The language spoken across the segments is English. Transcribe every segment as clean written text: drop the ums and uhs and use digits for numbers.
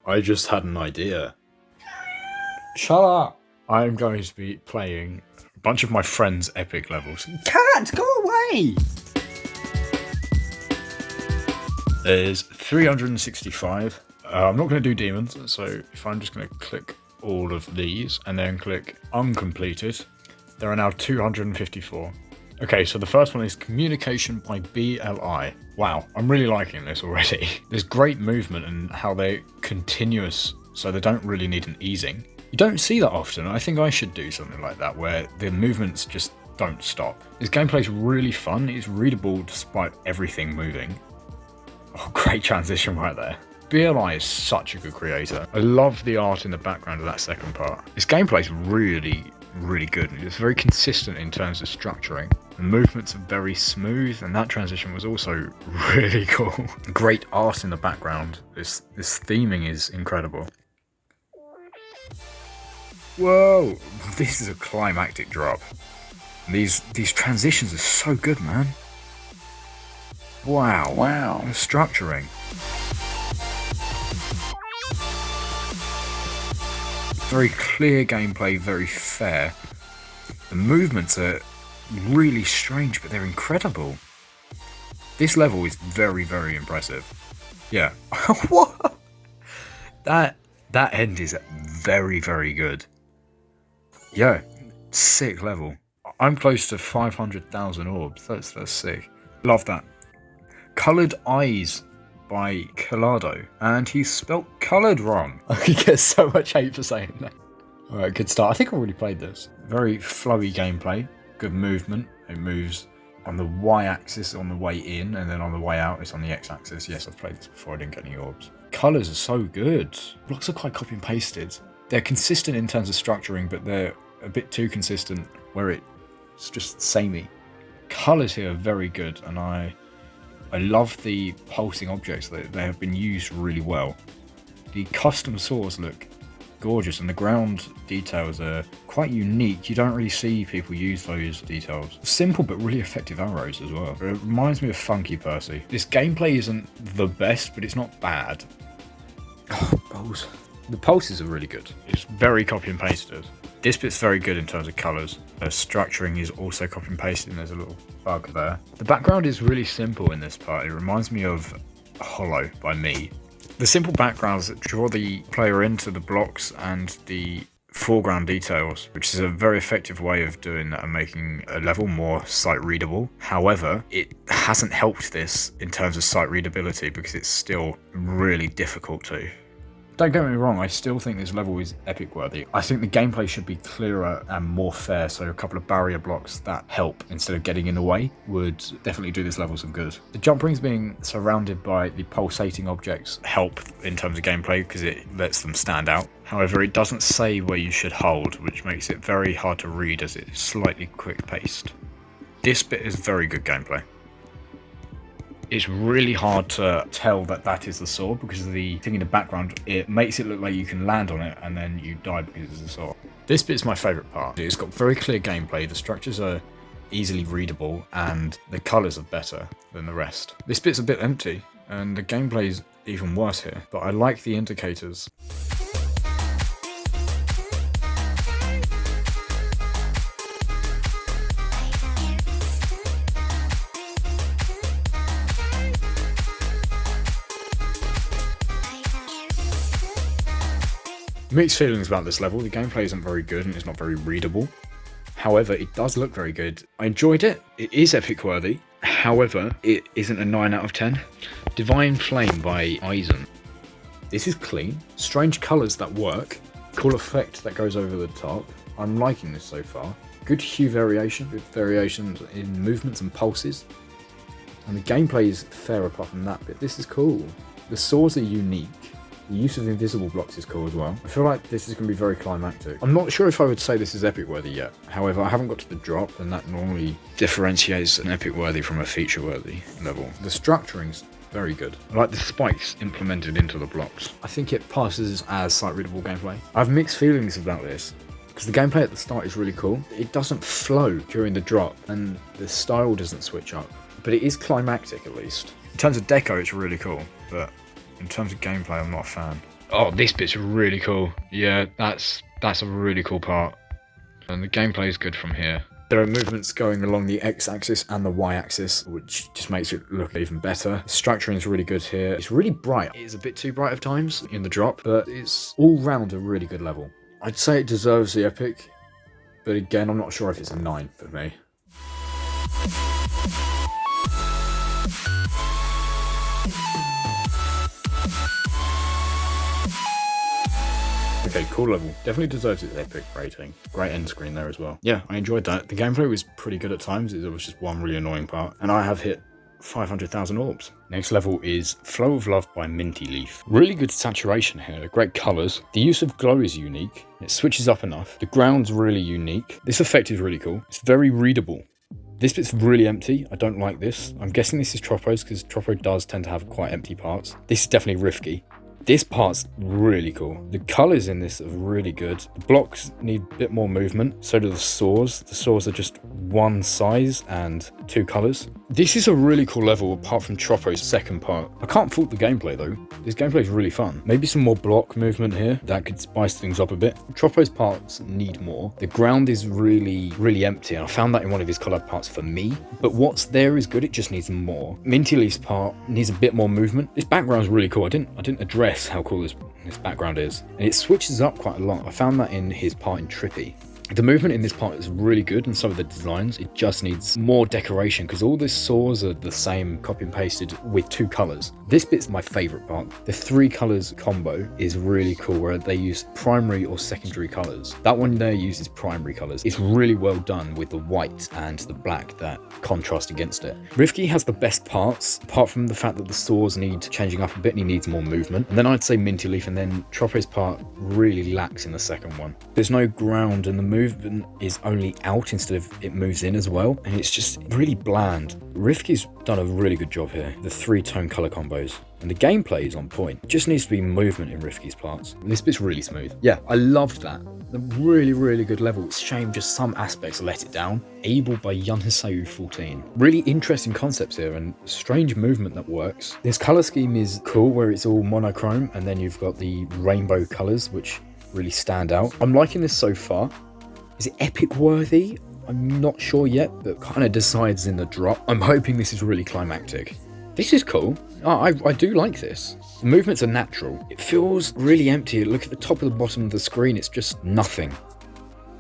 I just had an idea. Shut up! I am going to be playing a bunch of my friends' epic levels. Cat, go away! There's 365. I'm not going to do demons, so if I'm just going to click all of these and then click uncompleted, there are now 254. Okay, so the first one is Communication by BLI. Wow, I'm really liking this already. There's great movement and how they're continuous, so they don't really need an easing. You don't see that often. I think I should do something like that, where the movements just don't stop. This gameplay's really fun. It's readable despite everything moving. Oh, great transition right there. BLI is such a good creator. I love the art in the background of that second part. This gameplay's really good. It's very consistent in terms of structuring. The movements are very smooth, and that transition was also really cool. Great art in the background. This theming is incredible. Whoa! This is a climactic drop. These transitions are so good, man. Wow. The structuring. Very clear gameplay, very fair. The movements are really strange, but they're incredible. This level is very impressive. Yeah. What? That end is very good. Yeah, sick level. I'm close to 500,000 orbs. That's sick. Love that. Coloured Eyes by Colado, and he spelt coloured wrong. I could get so much hate for saying that. Alright, good start. I think I already played this. Very flowy gameplay, good movement. It moves on the y-axis on the way in, and then on the way out it's on the x-axis. Yes, I've played this before, I didn't get any orbs. Colours are so good. Blocks are quite copy and pasted. They're consistent in terms of structuring, but they're a bit too consistent where it's just samey. Colours here are very good, and I love the pulsing objects. They have been used really well. The custom saws look gorgeous, and the ground details are quite unique. You don't really see people use those details. Simple but really effective arrows as well. It reminds me of Funky Percy. This gameplay isn't the best, but it's not bad. Oh, balls. The pulses are really good. It's very copy and pasted. This bit's very good in terms of colours. The structuring is also copy and pasted, and there's a little bug there. The background is really simple in this part. It reminds me of Hollow by Me. The simple backgrounds that draw the player into the blocks and the foreground details, which is a very effective way of doing that and making a level more sight readable. However, it hasn't helped this in terms of sight readability because it's still really difficult to. Don't get me wrong, I still think this level is epic worthy. I think the gameplay should be clearer and more fair, so a couple of barrier blocks that help instead of getting in the way would definitely do this level some good. The jump rings being surrounded by the pulsating objects help in terms of gameplay because it lets them stand out. However, it doesn't say where you should hold, which makes it very hard to read as it's slightly quick paced. This bit is very good gameplay. It's really hard to tell that is the sword because of the thing in the background. It makes it look like you can land on it and then you die because it's a sword. This bit's my favourite part. It's got very clear gameplay, the structures are easily readable, and the colours are better than the rest. This bit's a bit empty, and the gameplay's even worse here, but I like the indicators. Mixed feelings about this level. The gameplay isn't very good and it's not very readable. However, it does look very good. I enjoyed it. It is epic worthy. However, it isn't a 9 out of 10. Divine Flame by Eisen. This is clean. Strange colours that work. Cool effect that goes over the top. I'm liking this so far. Good hue variation. Good variations in movements and pulses. And the gameplay is fair apart from that bit. This is cool. The saws are unique. The use of invisible blocks is cool as well. I feel like this is going to be very climactic. I'm not sure if I would say this is epic worthy yet. However, I haven't got to the drop, and that normally differentiates an epic worthy from a feature worthy level. The structuring's very good. I like the spikes implemented into the blocks. I think it passes as sight readable gameplay. I have mixed feelings about this because the gameplay at the start is really cool. It doesn't flow during the drop, and the style doesn't switch up, but it is climactic at least. In terms of deco, it's really cool, but in terms of gameplay, I'm not a fan. Oh, this bit's really cool. Yeah, that's a really cool part. And the gameplay is good from here. There are movements going along the x-axis and the y-axis, which just makes it look even better. The structuring is really good here. It's really bright. It is a bit too bright of times in the drop, but it's all round a really good level. I'd say it deserves the epic, but again, I'm not sure if it's a 9 for me. Okay, cool level. Definitely deserves its epic rating. Great end screen there as well. Yeah, I enjoyed that. The gameplay was pretty good at times. There was just one really annoying part. And I have hit 500,000 orbs. Next level is Flow of Love by Minty Leaf. Really good saturation here, great colours. The use of glow is unique. It switches up enough. The ground's really unique. This effect is really cool. It's very readable. This bit's really empty. I don't like this. I'm guessing this is Troppo's because Troppo does tend to have quite empty parts. This is definitely Rifki. This part's really cool. The colours in this are really good. The blocks need a bit more movement. So do the saws. The saws are just one size and 2 colours. This is a really cool level apart from Troppo's second part. I can't fault the gameplay though. This gameplay is really fun. Maybe some more block movement here. That could spice things up a bit. Troppo's parts need more. The ground is really empty, and I found that in one of his collab parts for me. But what's there is good, it just needs more. Minty Leaf's part needs a bit more movement. This background's really cool. I didn't address how cool this background is. And it switches up quite a lot. I found that in his part in Trippy. The movement in this part is really good, and some of the designs, it just needs more decoration because all the saws are the same, copy and pasted with 2 colours. This bit's my favourite part. The 3 colours combo is really cool, where they use primary or secondary colours. That one there uses primary colours. It's really well done with the white and the black that contrast against it. Rifki has the best parts, apart from the fact that the saws need changing up a bit and he needs more movement. And then I'd say Minty Leaf, and then Troppo's part really lacks in the second one. There's no ground, and the movement is only out instead of it moves in as well, and it's just really bland. Rifki's done a really good job here. The 3-tone color combos and the gameplay is on point. It just needs to be movement in Rifki's parts. And this bit's really smooth. Yeah, I loved that. A really good level. It's a shame just some aspects let it down. Able by Yunhiseu 14. Really interesting concepts here and strange movement that works. This color scheme is cool, where it's all monochrome and then you've got the rainbow colors which really stand out. I'm liking this so far. Is it epic worthy? I'm not sure yet, but kind of decides in the drop. I'm hoping this is really climactic. This is cool. I do like this. The movements are natural. It feels really empty. Look at the top of the bottom of the screen. It's just nothing.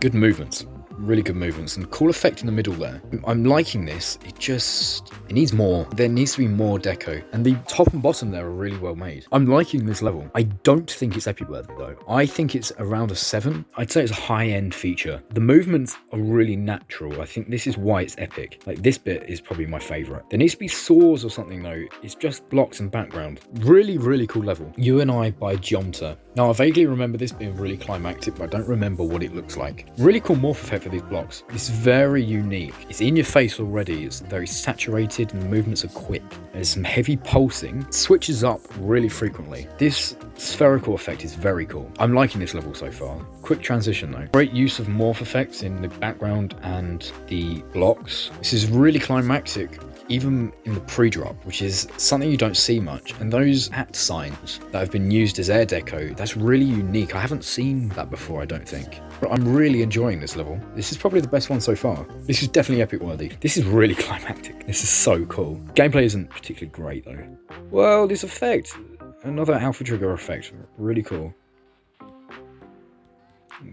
Good movements. Really good movements and cool effect in the middle there. I'm liking this. It needs more. There needs to be more deco, and the top and bottom there are really well made. I'm liking this level. I don't think it's epic worthy though. I think it's around a 7. I'd say it's a high-end feature. The movements are really natural. I think this is why it's epic. Like, this bit is probably my favorite. There needs to be saws or something though. It's just blocks and background. Really cool level. You and I by Jomta. Now I vaguely remember this being really climactic, but I don't remember what it looks like. Really cool morph effect for these blocks. It's very unique. It's in your face already. It's very saturated and the movements are quick. There's some heavy pulsing. It switches up really frequently. This spherical effect is very cool. I'm liking this level so far. Quick transition though. Great use of morph effects in the background and the blocks. This is really climactic, even in the pre-drop, which is something you don't see much. And those at signs that have been used as air deco, that's really unique. I haven't seen that before, I don't think. But I'm really enjoying this level. This is probably the best one so far. This is definitely epic worthy. This is really climactic. This is so cool. Gameplay isn't particularly great though. Well, this effect, another alpha trigger effect, really cool.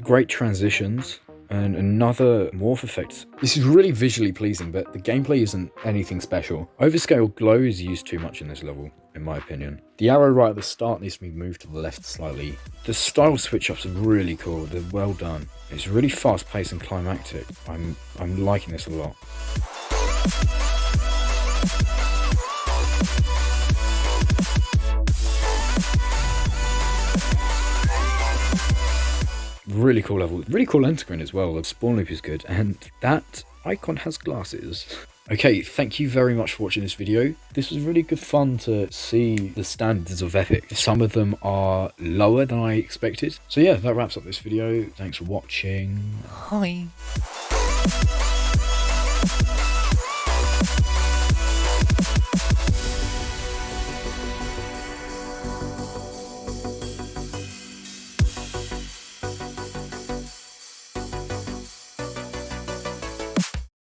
Great transitions. And another morph effect. This is really visually pleasing, but the gameplay isn't anything special. Overscale glow is used too much in this level, in my opinion. The arrow right at the start needs to be moved to the left slightly. The style switch-ups are really cool. They're well done. It's really fast-paced and climactic. I'm liking this a lot. Really cool level. Really cool end screen as well. The spawn loop is good. And that icon has glasses. Okay, thank you very much for watching this video. This was really good fun to see the standards of Epic. Some of them are lower than I expected. So yeah, that wraps up this video. Thanks for watching. Hi.